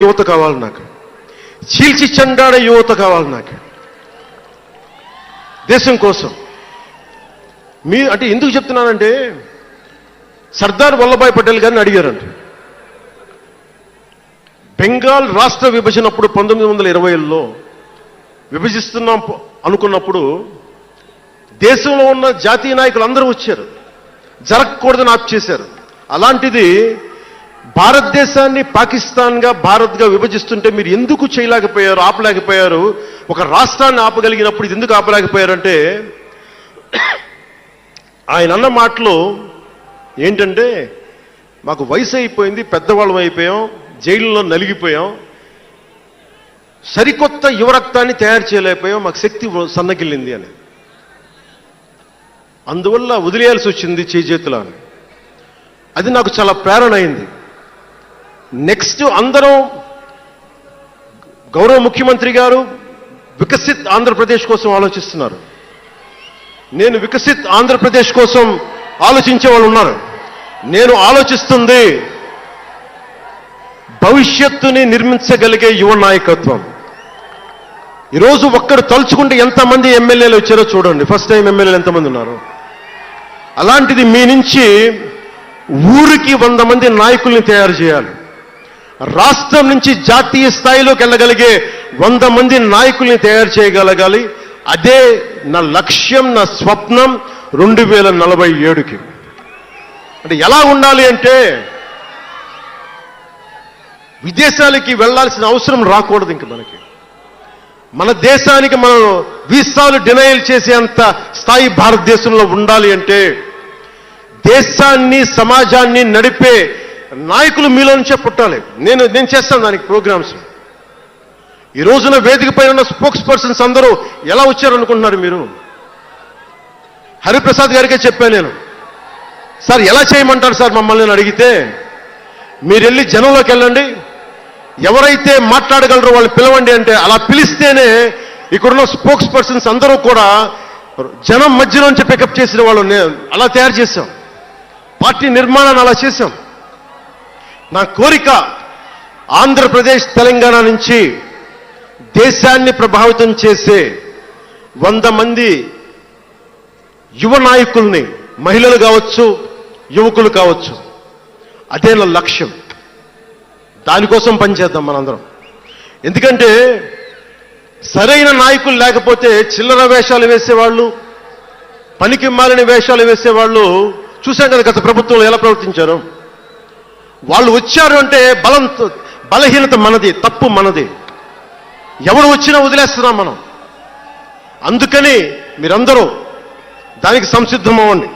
యువత కావాలి, నాకు చీల్చి చెండాడే యువత కావాలి, నాకు దేశం కోసం. అంటే ఎందుకు చెప్తున్నానంటే, సర్దార్ వల్లభాయ్ పటేల్ గారిని అడిగారంట. బెంగాల్ రాష్ట్ర విభజన అప్పుడు 1920లో విభజిస్తున్నాం అనుకున్నప్పుడు దేశంలో ఉన్న జాతీయ నాయకులు అందరూ వచ్చారు, జరగకూడదని ఆప్ చేశారు. అలాంటిది భారతదేశాన్ని పాకిస్తాన్గా భారత్గా విభజిస్తుంటే మీరు ఎందుకు చేయలేకపోయారు, ఆపలేకపోయారు? ఒక రాష్ట్రాన్ని ఆపగలిగినప్పుడు ఇది ఎందుకు ఆపలేకపోయారంటే, ఆయన అన్న మాటలు ఏంటంటే, మాకు వయసు అయిపోయింది, పెద్దవాళ్ళం అయిపోయాం, జైలులో నలిగిపోయాం, సరికొత్త యువరక్తాన్ని తయారు చేయలేకపోయాం, మాకు శక్తి సన్నగిల్లింది అని. అందువల్ల వదిలేయాల్సి వచ్చింది చేతుల అని. అది నాకు చాలా ప్రేరణ అయింది. నెక్స్ట్ అందరం గౌరవ ముఖ్యమంత్రి గారు వికసిత్ ఆంధ్రప్రదేశ్ కోసం ఆలోచిస్తున్నారు. నేను వికసిత్ ఆంధ్రప్రదేశ్ కోసం ఆలోచించే వాళ్ళు ఉన్నారు. నేను ఆలోచిస్తుంది భవిష్యత్తుని నిర్మించగలిగే యువ నాయకత్వం. ఈరోజు ఒక్కరు తలుచుకుంటే ఎంతమంది ఎమ్మెల్యేలు వచ్చారో చూడండి. ఫస్ట్ టైం ఎమ్మెల్యేలు ఎంతమంది ఉన్నారు. అలాంటిది మీ నుంచి ఊరికి 100 మంది నాయకుల్ని తయారు చేయాలి. రాష్ట్రం నుంచి జాతీయ స్థాయిలోకి వెళ్ళగలిగే 100 మంది నాయకుల్ని తయారు చేయగలగాలి. అదే నా లక్ష్యం, నా స్వప్నం 2047కి. అంటే ఎలా ఉండాలి అంటే, విదేశాలకి వెళ్లాల్సిన అవసరం రాకూడదు. ఇంక మన దేశానికి మనం వీసాలు డినైల్ చేసేంత స్థాయి భారతదేశంలో ఉండాలి అంటే, దేశాన్ని సమాజాన్ని నడిపే నాయకులు మీలో నుంచే పుట్టాలి. నేను చేస్తాను దానికి ప్రోగ్రామ్స్. ఈ రోజున వేదిక పైన ఉన్న స్పోక్స్ పర్సన్స్ అందరూ ఎలా వచ్చారనుకుంటున్నారు మీరు? హరిప్రసాద్ గారికే చెప్పాను నేను, సార్ ఎలా చేయమంటారు సార్ మమ్మల్ని అని అడిగితే, మీరు వెళ్ళి జనంలోకి వెళ్ళండి, ఎవరైతే మాట్లాడగలరో వాళ్ళు పిలవండి అంటే, అలా పిలిస్తేనే ఇక్కడున్న స్పోక్స్ పర్సన్స్ అందరూ కూడా జనం మధ్యలోంచి పికప్ చేసిన వాళ్ళు. అలా తయారు చేశాం, పార్టీ నిర్మాణాన్ని అలా చేశాం. నా కోరిక ఆంధ్రప్రదేశ్ తెలంగాణ నుంచి దేశాన్ని ప్రభావితం చేసే 100 మంది యువ నాయకుల్ని, మహిళలు కావచ్చు, యువకులు కావచ్చు, అదే నా లక్ష్యం. దానికోసం పనిచేద్దాం మనందరం. ఎందుకంటే సరైన నాయకులు లేకపోతే చిల్లర వేషాలు వేసేవాళ్ళు, పనికి మాలిన వేషాలు వేసేవాళ్ళు చూశాం కదా గత ప్రభుత్వంలో ఎలా ప్రవర్తించారు. వాళ్ళు వచ్చారు అంటే బలహీనత మనది, తప్పు మనది. ఎవరు వచ్చినా వదిలేస్తున్నాం మనం. అందుకని మీరందరూ దానికి సంసిద్ధం అవ్వండి.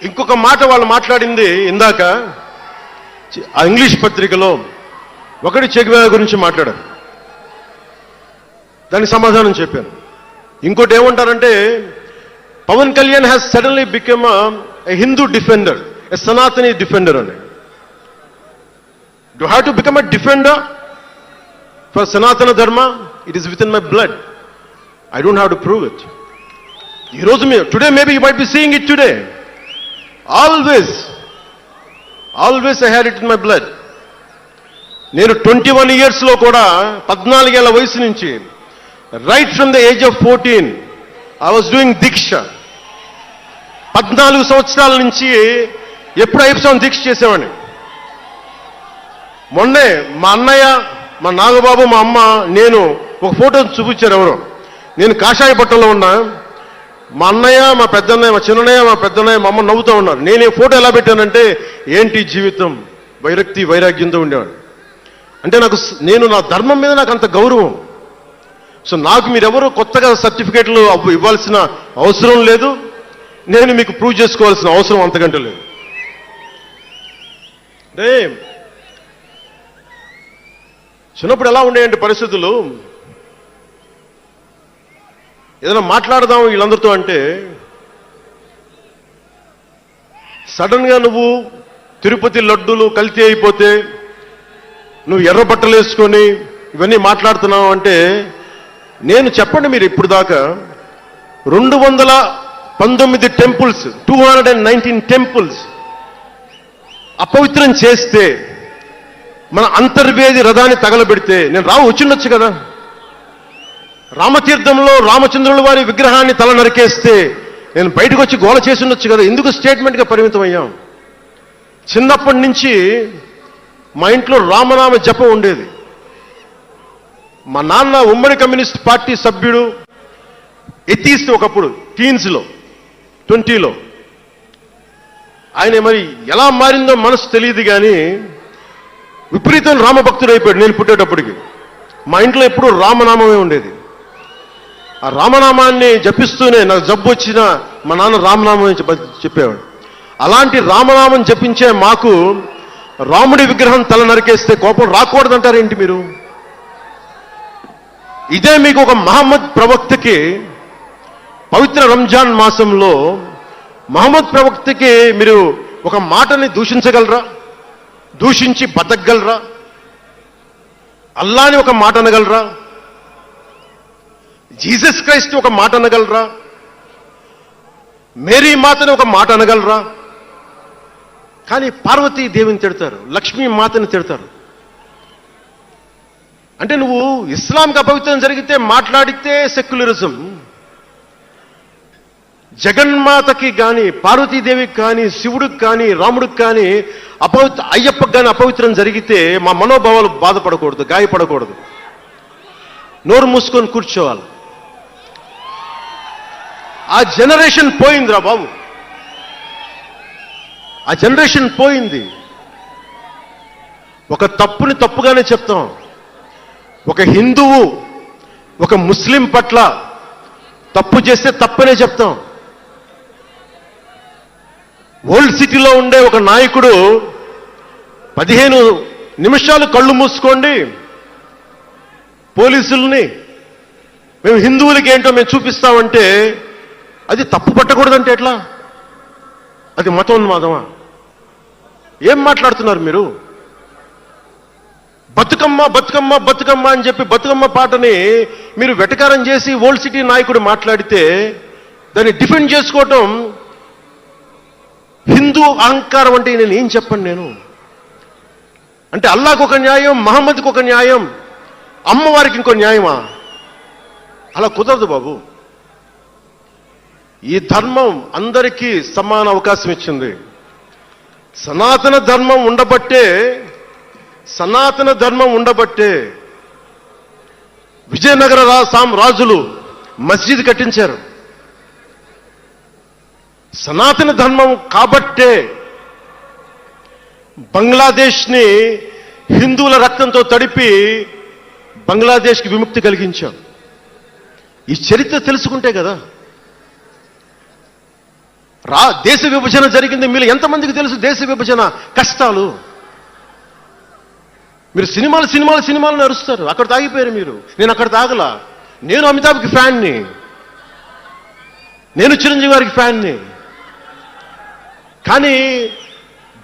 ఇంకొక మాట వాళ్ళు మాట్లాడింది ఇందాక ఆ ఇంగ్లీష్ పత్రికలో, ఒకటి చెగువేరా గురించి మాట్లాడారు, దానికి సమాధానం చెప్పాను. ఇంకోటి ఏమంటారంటే, Pawan Kalyan has suddenly become a Hindu defender, a Sanatani defender అని. Do have to become a defender for Sanatana Dharma? It is within my blood. I don't have to prove it. ఈరోజు today maybe you might be seeing it today. Always I had it in my blood. నేను 21 yearsలో కూడా 14 ఏళ్ల వయసు నుంచి, right from the age of 14 I was doing దీక్ష. 14 సంవత్సరాల నుంచి ఎప్పుడు అయ్యప్ప దీక్ష చేసేవాడిని. మొన్నే మా అన్నయ్య, మా నాగబాబు, మా అమ్మ, నేను ఒక ఫోటో చూపించారు ఎవరో. నేను కాషాయ బట్టల్లో ఉన్నా, మా అన్నయ్య, మా పెద్దన్నయ్య, మా చిన్నయ్య, మా పెద్దన్నయ్య, మా అమ్మ నవ్వుతూ ఉన్నారు. నేను ఈ ఫోటో ఎలా పెట్టానంటే, ఏంటి జీవితం, వైరక్తి వైరాగ్యంతో ఉండేవాడు. అంటే నేను నా ధర్మం మీద నాకు అంత గౌరవం. సో నాకు మీరెవరూ కొత్తగా సర్టిఫికేట్లు ఇవ్వాల్సిన అవసరం లేదు, నేను మీకు ప్రూవ్ చేసుకోవాల్సిన అవసరం అంతకంటే లేదు. అంటే చిన్నప్పుడు ఎలా ఉండేయండి పరిస్థితులు, ఏదైనా మాట్లాడదాం వీళ్ళందరితో అంటే, సడన్గా నువ్వు తిరుపతి లడ్డూలు కల్తీ అయిపోతే నువ్వు ఎర్ర బట్టలు వేసుకొని ఇవన్నీ మాట్లాడుతున్నావు అంటే, నేను చెప్పండి మీరు ఇప్పుడు దాకా 219 టెంపుల్స్, 219 టెంపుల్స్ అపవిత్రం చేస్తే, మన అంతర్వేది రథాన్ని తగలబెడితే నేను వచ్చిండొచ్చు కదా. రామతీర్థంలో రామచంద్రుల వారి విగ్రహాన్ని తల నరికేస్తే నేను బయటకు వచ్చి గోల చేసి ఉండొచ్చు కదా. ఎందుకు స్టేట్మెంట్గా పరిమితం అయ్యాం? చిన్నప్పటి నుంచి మా ఇంట్లో రామనామ జపం ఉండేది. మా నాన్న ఉమ్మడి కమ్యూనిస్ట్ పార్టీ సభ్యుడు, ఎథీస్ట్ ఒకప్పుడు, టీన్స్లో 20లో. ఆయన మరి ఎలా మారిందో మనసు తెలియదు కానీ విపరీతం రామభక్తుడు అయిపోయాడు నేను పుట్టేటప్పటికి. మా ఇంట్లో ఎప్పుడూ రామనామమే ఉండేది. ఆ రామనామాన్ని జపిస్తూనే నాకు జబ్బు వచ్చినా మా నాన్న రామనామం చెప్పేవాడు. అలాంటి రామనామం జపించే మాకు రాముడి విగ్రహం తల నరికేస్తే కోపం రాకూడదంటారేంటి మీరు? ఇదే మీకు ఒక మహమ్మద్ ప్రవక్తకి పవిత్ర రంజాన్ మాసంలో మహమ్మద్ ప్రవక్తకి మీరు ఒక మాటని దూషించగలరా? దూషించి బతకగలరా? అల్లాని ఒక మాట అనగలరా? జీసస్ క్రైస్ట్ ఒక మాట అనగలరా? మేరీ మాతని ఒక మాట అనగలరా? కానీ పార్వతీ దేవిని తిడతారు, లక్ష్మీ మాతని తిడతారు. అంటే నువ్వు ఇస్లాంకి అపవిత్రం జరిగితే మాట్లాడితే సెక్యులరిజం, జగన్మాతకి కానీ పార్వతీదేవికి కానీ శివుడికి కానీ రాముడికి కానీ అయ్యప్పకి కానీ అపవిత్రం జరిగితే మా మనోభావాలు బాధపడకూడదు, గాయపడకూడదు, నోరు మూసుకొని కూర్చోవాలి. ఆ జనరేషన్ పోయిందిరా బాబు, ఆ జనరేషన్ పోయింది. ఒక తప్పుని తప్పుగానే చెప్తాం. ఒక హిందువు ఒక ముస్లిం పట్ల తప్పు చేస్తే తప్పనే చెప్తాం. ఓల్డ్ సిటీలో ఉండే ఒక నాయకుడు 15 నిమిషాలు కళ్ళు మూసుకోండి, పోలీసుల్ని మేము హిందువులకి ఏంటో మేము చూపిస్తామంటే అది తప్పు పట్టకూడదంటే ఎట్లా? అది మతోన్మాదమా? ఏం మాట్లాడుతున్నారు మీరు? బతుకమ్మ బతుకమ్మ బతుకమ్మ అని చెప్పి బతుకమ్మ పాటని మీరు వెటకారం చేసి ఓల్డ్ సిటీ నాయకుడు మాట్లాడితే దాన్ని డిఫెండ్ చేసుకోవటం హిందూ అహంకారం అంటే నేను ఏం చెప్పను? నేను అంటే అల్లాహకు ఒక న్యాయం, మహమ్మద్కి ఒక న్యాయం, అమ్మవారికి ఇంకో న్యాయమా? అలా కుదరదు బాబు. ఈ ధర్మం అందరికీ సమాన అవకాశం ఇచ్చింది. సనాతన ధర్మం ఉండబట్టే విజయనగర రాజులు మస్జిద్ కట్టించారు. సనాతన ధర్మం కాబట్టే బంగ్లాదేశ్ని హిందువుల రక్తంతో తడిపి బంగ్లాదేశ్కి విముక్తి కలిగించాం. ఈ చరిత్ర తెలుసుకుంటే కదా. దేశ విభజన జరిగింది. మీరు ఎంతమందికి తెలుసు దేశ విభజన కష్టాలు? మీరు సినిమాలు నడుస్తారు, అక్కడ తాగిపోయారు మీరు. నేను అక్కడ తాగలా. నేను అమితాబ్కి ఫ్యాన్ని, నేను చిరంజీవి గారికి ఫ్యాన్ని, కానీ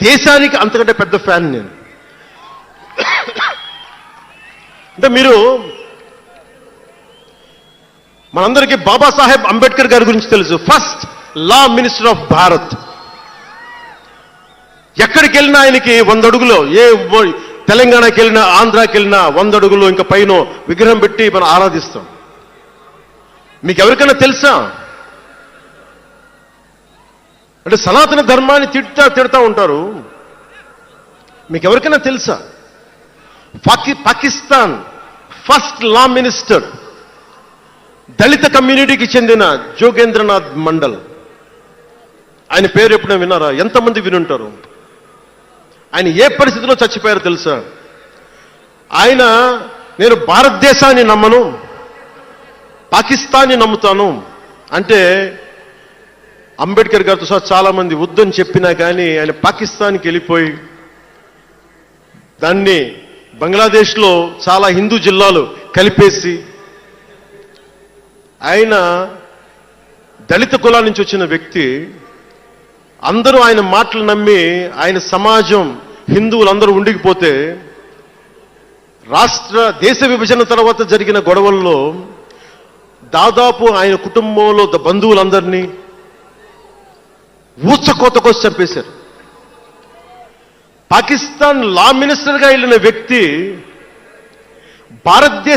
దేశానికి అంతకంటే పెద్ద ఫ్యాన్ నేను. అంటే మీరు మనందరికీ బాబాసాహెబ్ అంబేద్కర్ గారి గురించి తెలుసు. First law minister of Bharat. ఎక్కడికి వెళ్ళినా ఆయనకి 100 అడుగులో, తెలంగాణకి వెళ్ళినా ఆంధ్రాకి వెళ్ళినా 100 అడుగులు ఇంకా పైన విగ్రహం పెట్టి మనం ఆరాధిస్తాం. మీకు ఎవరికైనా తెలుసా? అంటే సనాతన ధర్మాన్ని తిడతా ఉంటారు. మీకు ఎవరికైనా తెలుసా? పాకిస్తాన్ ఫస్ట్ లా మినిస్టర్ దళిత కమ్యూనిటీకి చెందిన జోగేంద్రనాథ్ మండల్. ఆయన పేరు ఎప్పుడైనా విన్నారా? ఎంతమంది వినుంటారు? ఆయన ఏ పరిస్థితిలో చచ్చిపోయారో తెలుసా? ఆయన నేను భారతదేశాన్ని నమ్మను, పాకిస్తాన్ని నమ్ముతాను అంటే అంబేద్కర్ గారితో సహా చాలా మంది వద్దని చెప్పినా కానీ ఆయన పాకిస్తాన్కి వెళ్ళిపోయి దాన్ని బంగ్లాదేశ్లో చాలా హిందూ జిల్లాలు కలిపేసి ఆయన దళిత కులాల నుంచి వచ్చిన వ్యక్తి. అందరూ ఆయన మాటలు నమ్మి ఆయన సమాజం హిందువులందరూ ఉండిపోతే దేశ విభజన తర్వాత జరిగిన గొడవల్లో దాదాపు ఆయన కుటుంబంలో బంధువులందరినీ ఊచకోత కోసి చంపేశారు. పాకిస్తాన్ లా మినిస్టర్గా వెళ్ళిన వ్యక్తి భారతదేశ